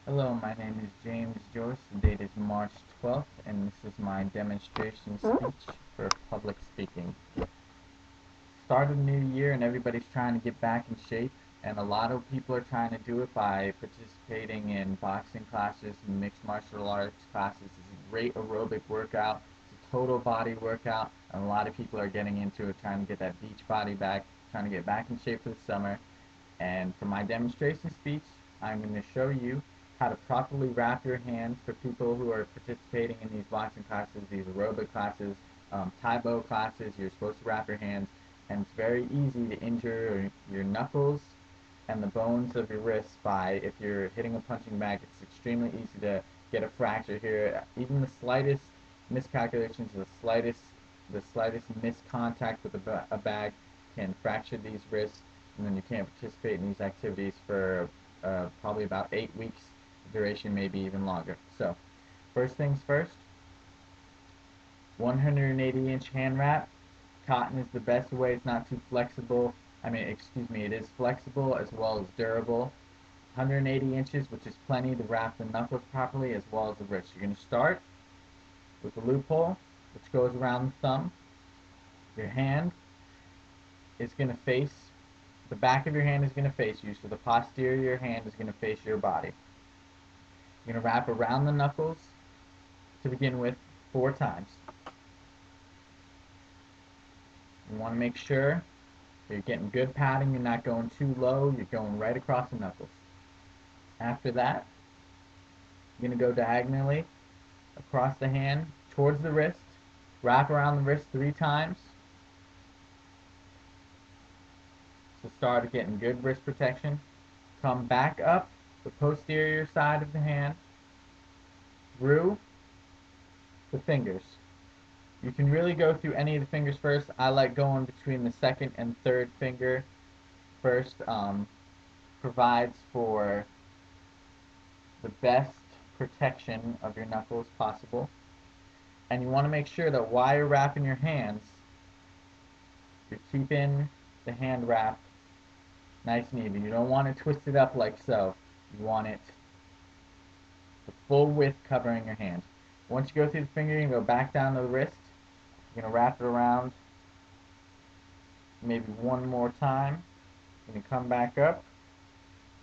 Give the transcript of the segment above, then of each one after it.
Hello, my name is James Joyce. The date is March 12th, and this is my demonstration speech for public speaking. Start of the new year, and everybody's trying to get back in shape, and a lot of people are trying to do it by participating in boxing classes and mixed martial arts classes. It's a great aerobic workout. It's a total body workout, and a lot of people are getting into it, trying to get that beach body back, trying to get back in shape for the summer. And for my demonstration speech, I'm going to show you how to properly wrap your hands for people who are participating in these boxing classes, these aerobic classes, Taibo classes. You're supposed to wrap your hands, and it's very easy to injure your knuckles and the bones of your wrists by if you're hitting a punching bag. It's extremely easy to get a fracture here. Even the slightest miscalculations, the slightest miscontact with a bag can fracture these wrists, and then you can't participate in these activities for probably about 8 weeks duration, maybe even longer. So, first things first, 180-inch hand wrap. Cotton is the best way. It's not too flexible. It is flexible as well as durable. 180 inches, which is plenty to wrap the knuckles properly as well as the wrist. You're going to start with the loophole, which goes around the thumb. Your hand is going to face, the back of your hand is going to face you, so the posterior of your hand is going to face your body. You're going to wrap around the knuckles to begin with 4 times. You want to make sure that you're getting good padding, you're not going too low, you're going right across the knuckles. After that, you're going to go diagonally across the hand towards the wrist, wrap around the wrist 3 times. So start getting good wrist protection. Come back up the posterior side of the hand through the fingers. You can really go through any of the fingers first. I like going between the second and third finger first. Provides for the best protection of your knuckles possible. And you want to make sure that while you're wrapping your hands, you're keeping the hand wrap nice and even. You don't want it twisted up like so. You want it the full width covering your hand. Once you go through the finger, you're going to go back down to the wrist. You're going to wrap it around maybe one more time. You're going to come back up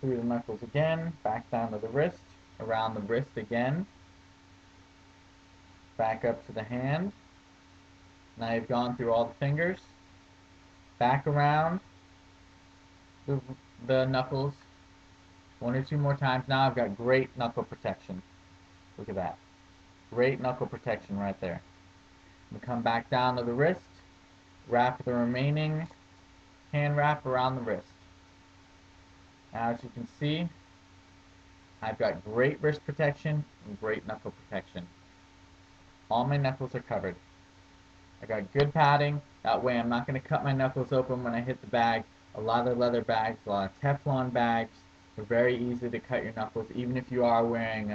through the knuckles again, back down to the wrist, around the wrist again, back up to the hand. Now you've gone through all the fingers, back around the, the knuckles 1 or 2 more times. Now I've got great knuckle protection. Look at that. Great knuckle protection right there. I'm going to come back down to the wrist, wrap the remaining hand wrap around the wrist. Now as you can see, I've got great wrist protection and great knuckle protection. All my knuckles are covered. I got good padding. That way I'm not going to cut my knuckles open when I hit the bag. A lot of leather bags, a lot of Teflon bags are very easy to cut your knuckles. Even if you are wearing,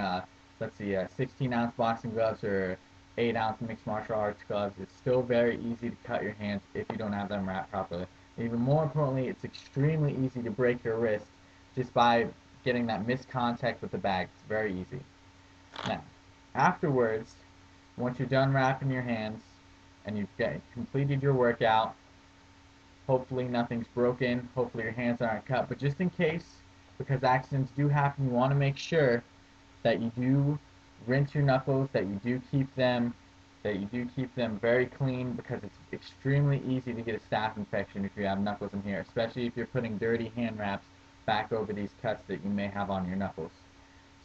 let's see, 16-ounce boxing gloves or 8-ounce mixed martial arts gloves, it's still very easy to cut your hands if you don't have them wrapped properly. Even more importantly, it's extremely easy to break your wrist just by getting that miscontact with the bag. It's very easy. Now, afterwards, once you're done wrapping your hands and you've completed your workout, hopefully nothing's broken, hopefully your hands aren't cut, but just in case, because accidents do happen, you want to make sure that you do rinse your knuckles, that you do keep them very clean, because it's extremely easy to get a staph infection if you have knuckles in here, especially if you're putting dirty hand wraps back over these cuts that you may have on your knuckles.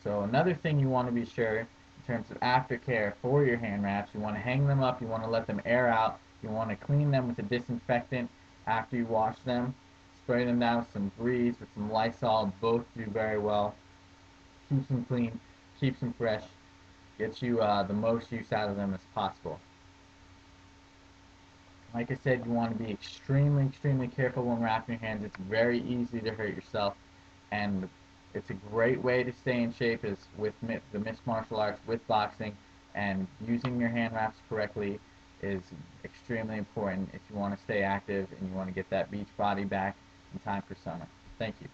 So another thing you want to be sure in terms of aftercare for your hand wraps, you want to hang them up, you want to let them air out, you want to clean them with a disinfectant after you wash them, spray them down with some Breeze, with some Lysol, both do very well. Keeps them clean, keeps them fresh, gets you the most use out of them as possible. Like I said, you want to be extremely, extremely careful when wrapping your hands. It's very easy to hurt yourself, and it's a great way to stay in shape is with the mixed martial arts, with boxing, and using your hand wraps correctly is extremely important if you want to stay active and you want to get that beach body back in time for summer. Thank you.